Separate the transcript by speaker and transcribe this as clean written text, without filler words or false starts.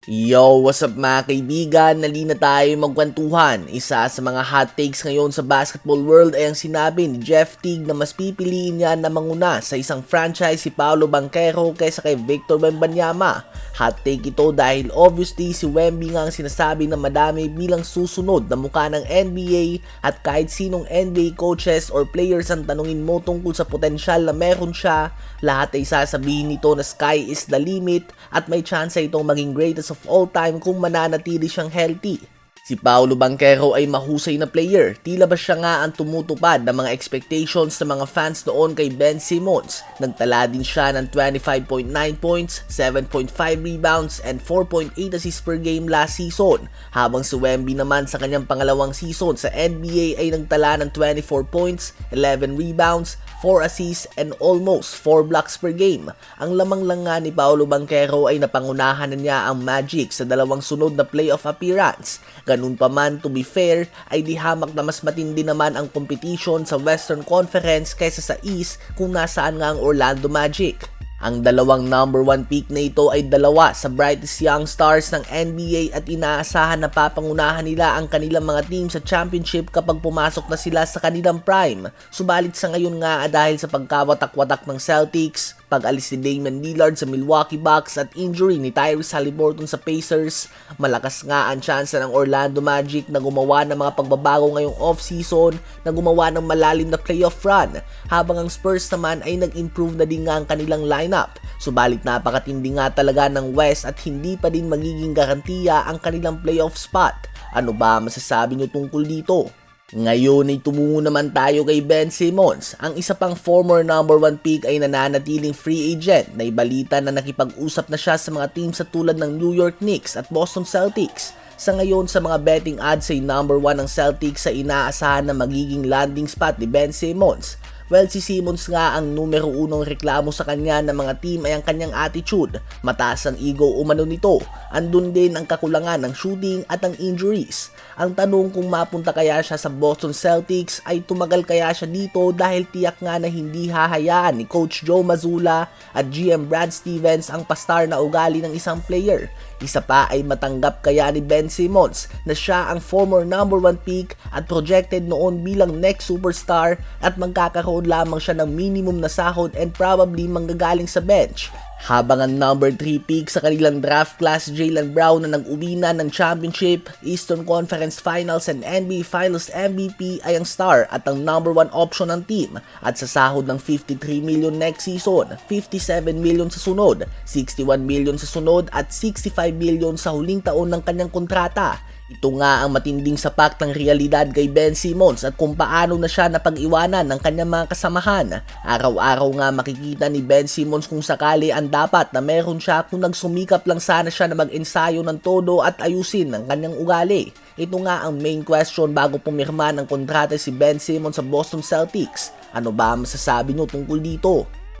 Speaker 1: Yo, what's up mga kaibigan? Nalina tayo magkwentuhan. Isa sa mga hot takes ngayon sa basketball world ay ang sinabi ni Jeff Teague na mas pipiliin niya na manguna sa isang franchise si Paolo Banchero kaysa kay Victor Wembanyama. Hot take ito dahil obviously si Wemby nga ang sinasabi na madami bilang susunod na mukha ng NBA at kahit sinong NBA coaches or players ang tanungin mo tungkol sa potensyal na meron siya, lahat ay sasabihin nito na sky is the limit at may chance itong maging greatest of all time kung mananatili siyang healthy. Si Paolo Banchero ay mahusay na player, tila ba siya nga ang tumutupad ng mga expectations ng mga fans noon kay Ben Simmons. Nagtala din siya ng 25.9 points, 7.5 rebounds, and 4.8 assists per game last season. Habang si Wemby naman sa kanyang pangalawang season sa NBA ay nagtala ng 24 points, 11 rebounds, 4 assists, and almost 4 blocks per game. Ang lamang lang nga ni Paolo Banchero ay napangunahan na niya ang Magic sa dalawang sunod na playoff appearance. Ganun pa man, to be fair, ay di hamak na mas matindi naman ang competition sa Western Conference kaysa sa East kung nasaan nga ang Orlando Magic. Ang dalawang number 1 pick na ito ay dalawa sa brightest young stars ng NBA at inaasahan na papangunahan nila ang kanilang mga team sa championship kapag pumasok na sila sa kanilang prime. Subalit sa ngayon nga dahil sa pagkawatak-watak ng Celtics, pag-alis ni Damian Lillard sa Milwaukee Bucks at injury ni Tyrese Haliburton sa Pacers, malakas nga ang tsansa ng Orlando Magic na gumawa ng mga pagbabago ngayong off-season na gumawa ng malalim na playoff run, habang ang Spurs naman ay nag-improve na din nga ang kanilang lineup. Subalit napakatindi nga talaga ng West at hindi pa din magiging garantiya ang kanilang playoff spot. Ano ba masasabi nyo tungkol dito? Ngayon ay tumungo naman tayo kay Ben Simmons. Ang isa pang former number 1 pick ay nananatiling free agent na ibalita na nakipag-usap na siya sa mga team sa tulad ng New York Knicks at Boston Celtics. Sa ngayon sa mga betting odds ay number 1 ang Celtics sa inaasahan na magiging landing spot ni Ben Simmons. Well, si Simmons nga ang numero 1 reklamo sa kanya ng mga team ay ang kanyang attitude. Mataas ang ego umano nito. Andun din ang kakulangan ng shooting at ang injuries. Ang tanong kung mapunta kaya siya sa Boston Celtics ay tumagal kaya siya dito dahil tiyak nga na hindi hahayaan ni Coach Joe Mazzulla at GM Brad Stevens ang pastar na ugali ng isang player. Isa pa ay matanggap kaya ni Ben Simmons na siya ang former number 1 pick at projected noon bilang next superstar at magkakaroon lamang siya ng minimum na sahod and probably manggagaling sa bench. Habang ang number 3 pick sa kanilang draft class Jaylen Brown na nag-uwi na ng championship, Eastern Conference Finals and NBA Finals MVP ay ang star at ang number 1 option ng team at sa sahod ng 53 million next season, 57 million sa sunod, 61 million sa sunod at 65 million sa huling taon ng kanyang kontrata. Ito nga ang matinding sapak ng realidad kay Ben Simmons at kung paano na siya napag-iwanan ng kanyang mga kasamahan. Araw-araw nga makikita ni Ben Simmons kung sakali ang dapat na meron siya kung nagsumikap lang sana siya na mag-ensayo ng todo at ayusin ang kanyang ugali. Ito nga ang main question bago pumirma ng kontrata si Ben Simmons sa Boston Celtics. Ano ba ang masasabi nyo tungkol dito?